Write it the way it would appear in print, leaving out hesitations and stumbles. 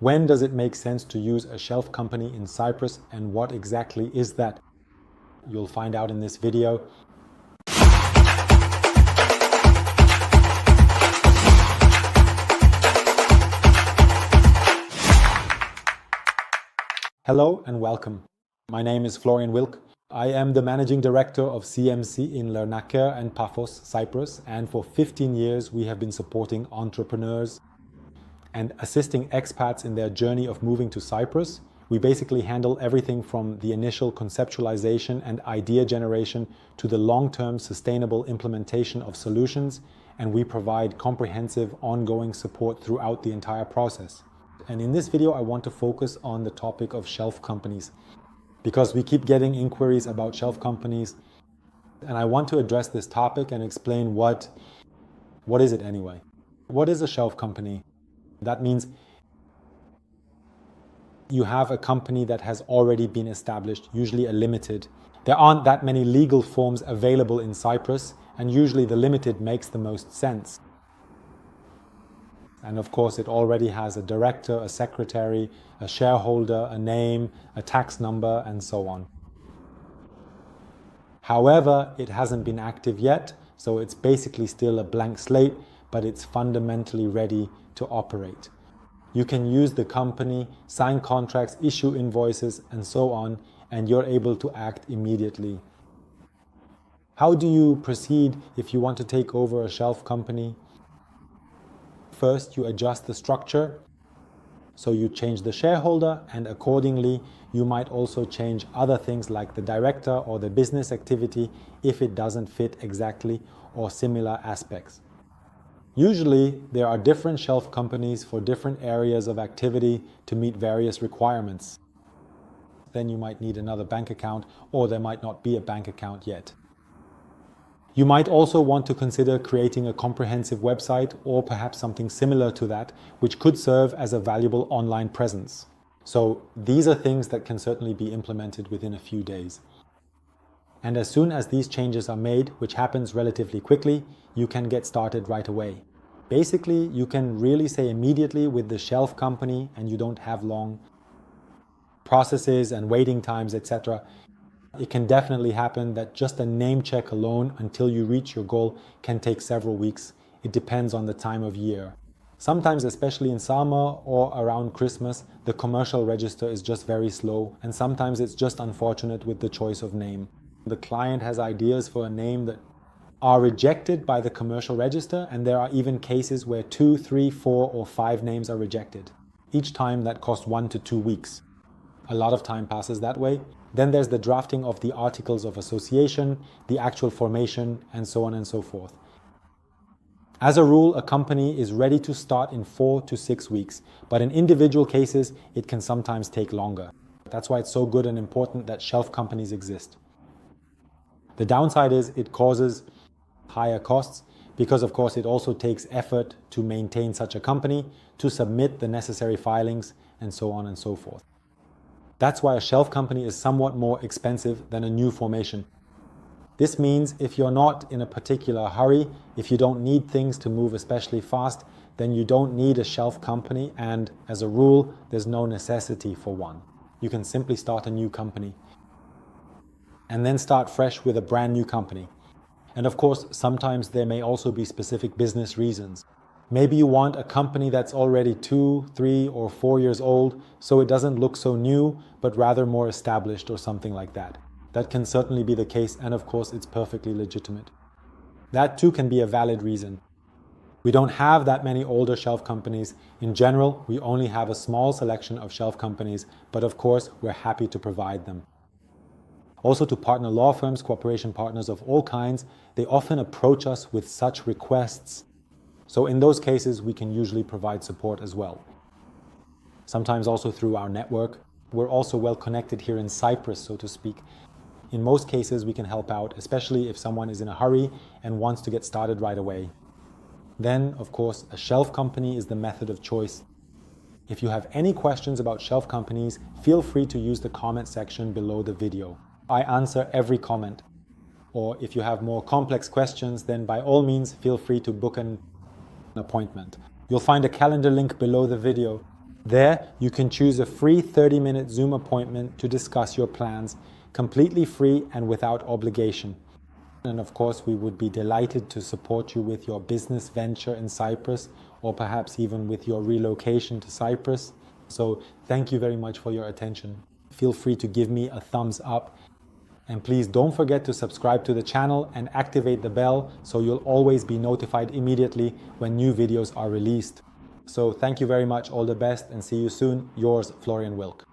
When does it make sense to use a shelf company in Cyprus, and what exactly is that? You'll find out in this video. Hello and welcome. My name is Florian Wilk. I am the Managing Director of CMC in Larnaka and Paphos, Cyprus, and for 15 years we have been supporting entrepreneurs and assisting expats in their journey of moving to Cyprus. We basically handle everything from the initial conceptualization and idea generation to the long-term sustainable implementation of solutions, and we provide comprehensive ongoing support throughout the entire process. And in this video, I want to focus on the topic of shelf companies because we keep getting inquiries about shelf companies. And I want to address this topic and explain what is it anyway? What is a shelf company? That means you have a company that has already been established, usually a limited. There aren't that many legal forms available in Cyprus, and usually the limited makes the most sense. And of course, it already has a director, a secretary, a shareholder, a name, a tax number, and so on. However, it hasn't been active yet, so it's basically still a blank slate, but it's fundamentally ready to operate. You can use the company, sign contracts, issue invoices, and so on, and you're able to act immediately. How do you proceed if you want to take over a shelf company? First, you adjust the structure, so you change the shareholder, and accordingly you might also change other things like the director or the business activity if it doesn't fit exactly or similar aspects. Usually there are different shelf companies for different areas of activity to meet various requirements. Then you might need another bank account, or there might not be a bank account yet. You might also want to consider creating a comprehensive website or perhaps something similar to that, which could serve as a valuable online presence. So these are things that can certainly be implemented within a few days. And as soon as these changes are made, which happens relatively quickly, you can get started right away. Basically, you can really say immediately with the shelf company, and you don't have long processes and waiting times, etc. It can definitely happen that just a name check alone until you reach your goal can take several weeks. It depends on the time of year. Sometimes, especially in summer or around Christmas, the commercial register is just very slow, and sometimes it's just unfortunate with the choice of name. The client has ideas for a name that are rejected by the commercial register, and there are even cases where 2, 3, 4, or 5 names are rejected. Each time that costs 1 to 2 weeks. A lot of time passes that way. Then there's the drafting of the articles of association, the actual formation, and so on and so forth. As a rule, a company is ready to start in 4 to 6 weeks, but in individual cases, it can sometimes take longer. That's why it's so good and important that shelf companies exist. The downside is it causes higher costs because, of course, it also takes effort to maintain such a company, to submit the necessary filings, and so on and so forth. That's why a shelf company is somewhat more expensive than a new formation. This means if you're not in a particular hurry, if you don't need things to move especially fast, then you don't need a shelf company, and as a rule, there's no necessity for one. You can simply start a new company and then start fresh with a brand new company. And of course, sometimes there may also be specific business reasons. Maybe you want a company that's already 2, 3, or 4 years old, so it doesn't look so new, but rather more established or something like that. That can certainly be the case, and of course, it's perfectly legitimate. That too can be a valid reason. We don't have that many older shelf companies. In general, we only have a small selection of shelf companies, but of course, we're happy to provide them. Also, to partner law firms, cooperation partners of all kinds, they often approach us with such requests. So in those cases, we can usually provide support as well. Sometimes also through our network. We're also well connected here in Cyprus, so to speak. In most cases, we can help out, especially if someone is in a hurry and wants to get started right away. Then, of course, a shelf company is the method of choice. If you have any questions about shelf companies, feel free to use the comment section below the video. I answer every comment. Or if you have more complex questions, then by all means, feel free to book an appointment. You'll find a calendar link below the video. There, you can choose a free 30-minute Zoom appointment to discuss your plans, completely free and without obligation. And of course, we would be delighted to support you with your business venture in Cyprus, or perhaps even with your relocation to Cyprus. So thank you very much for your attention. Feel free to give me a thumbs up. And please don't forget to subscribe to the channel and activate the bell so you'll always be notified immediately when new videos are released. So thank you very much, all the best, and see you soon. Yours, Florian Wilk.